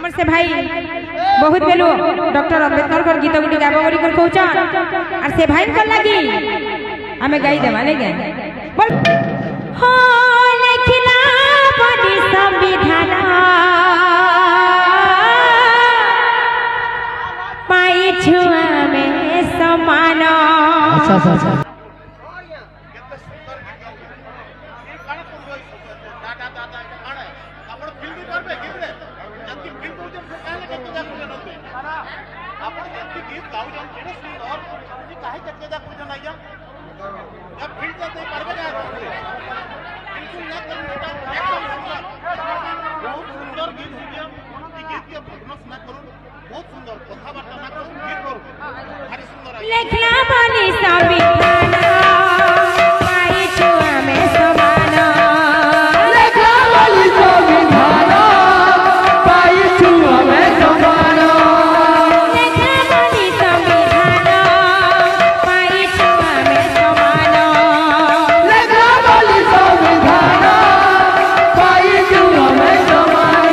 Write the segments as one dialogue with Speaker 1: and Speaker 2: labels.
Speaker 1: हमर से भाई बहुत बेलु डॉक्टर अंबेडकर कर गीत गुडी गाबो करी कर कहउछ और से भाई कर लागी हमें गाई देवा ले गे बोल हो लिखना बड़ी संविधान पाई छुआ में समान अच्छा लिखना बनी संविधान पाई छुआ में समान लिखना बनी संविधान पाई छुआ में समान लिखना बनी संविधान पाई छुआ में समान लिखना बनी संविधान पाई छुआ में समान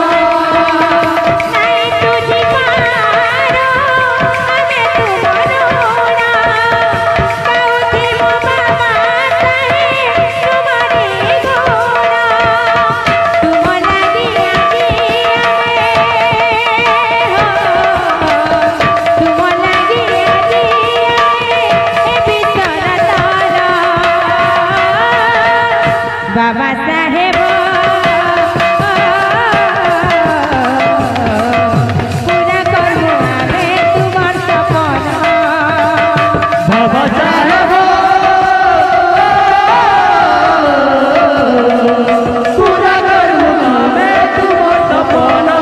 Speaker 1: नहीं तुझी पारो हमें तुम्हारो बाबा साहेब पूरा करबो आवे तुमर सपना बाबा साहेब पूरा करबो आवे तुमर सपना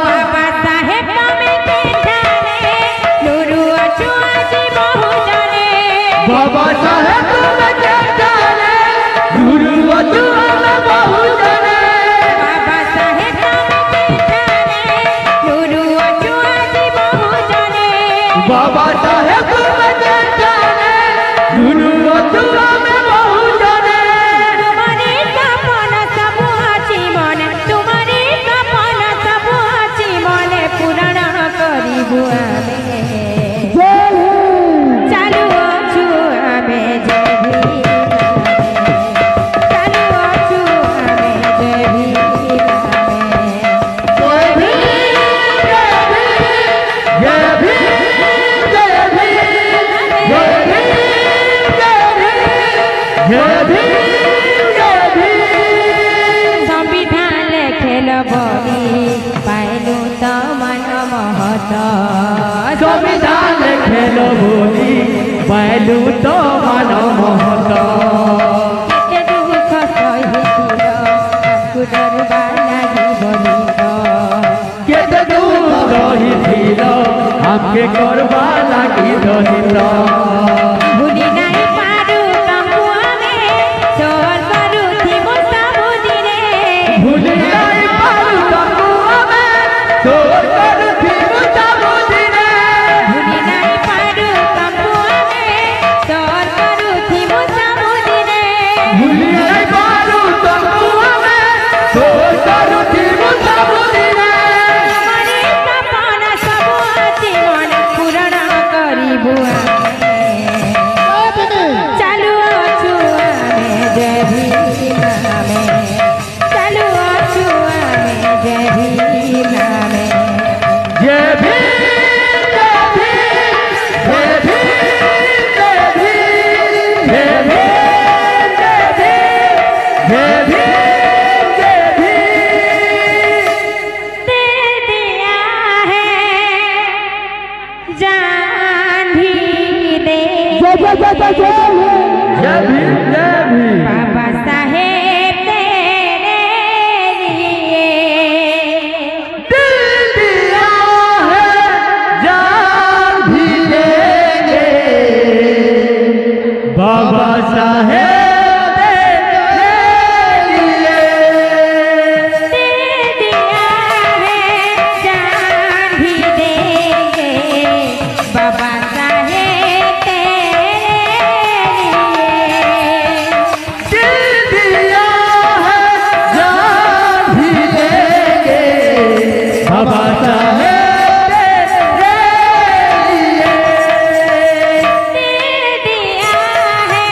Speaker 1: बाबा साहेब में के जाने लुरु अछुआ जी बहु जाने बाबा साहेब में के जाने लुरु अछुआ में बहु जाने बाबा साहेब में के जाने लुरु अछुआ जी बहु जाने बाबा साहेब में के जाने लुरु अछुआ में बहु जाने तुम्हारी सपना सब आची मने तुम्हारी सपना सब आची मने पूर्ण करिबु आमे चालू अछु आमे जेबी संविधान खेल बड़ी पाइलू तो मन महत संविधान खेल बड़ी पाइलू तो मन महत दुख सहिथिल आमकु डरबा लागि बलित केते दुख सहिथिल आमके करबा लागि दलित भूली नहीं पारू तमु हमें तोर करू थी मोसा बुदिरे भूली नहीं पारू तमु हमें तोर करू थी मोसा बुदिरे भूली नहीं पारू तमु हमें तोर करू थी मोसा बुदिरे भूली नहीं पारू तमु हमें तोर करू थी मोसा बुदिरे हमारे सपना सब आची मन पूर्ण करिबु आमे
Speaker 2: बाबा साहेब तेरे लिए
Speaker 1: दे दिया है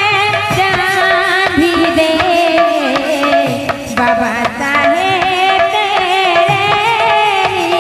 Speaker 1: जान भी दे बाबा साहेब तेरे लिए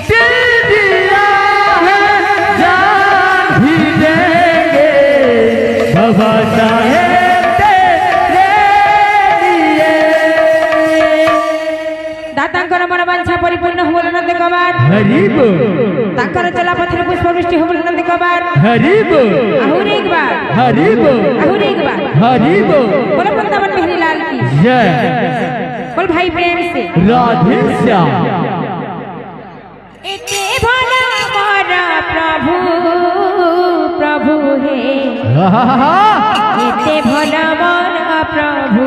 Speaker 2: दिल दिया है जान भी देंगे बाबा साहेब
Speaker 1: दातांकर मन वांछा परिपूर्ण हो नंद कबार
Speaker 2: हरि बोल
Speaker 1: तांकर चला पथर पुष्पवृष्टि हो नंद कबार
Speaker 2: हरि बोल
Speaker 1: अहुर एक बार
Speaker 2: हरि बोल
Speaker 1: अहुर एक बार
Speaker 2: हरि बोल
Speaker 1: बोलो वृंदावन बिहारी लाल की
Speaker 2: जय
Speaker 1: बोल भाई प्रेम से
Speaker 2: राधे श्याम
Speaker 1: इते भला मोरा प्रभु प्रभु हे इते भला मोरा प्रभु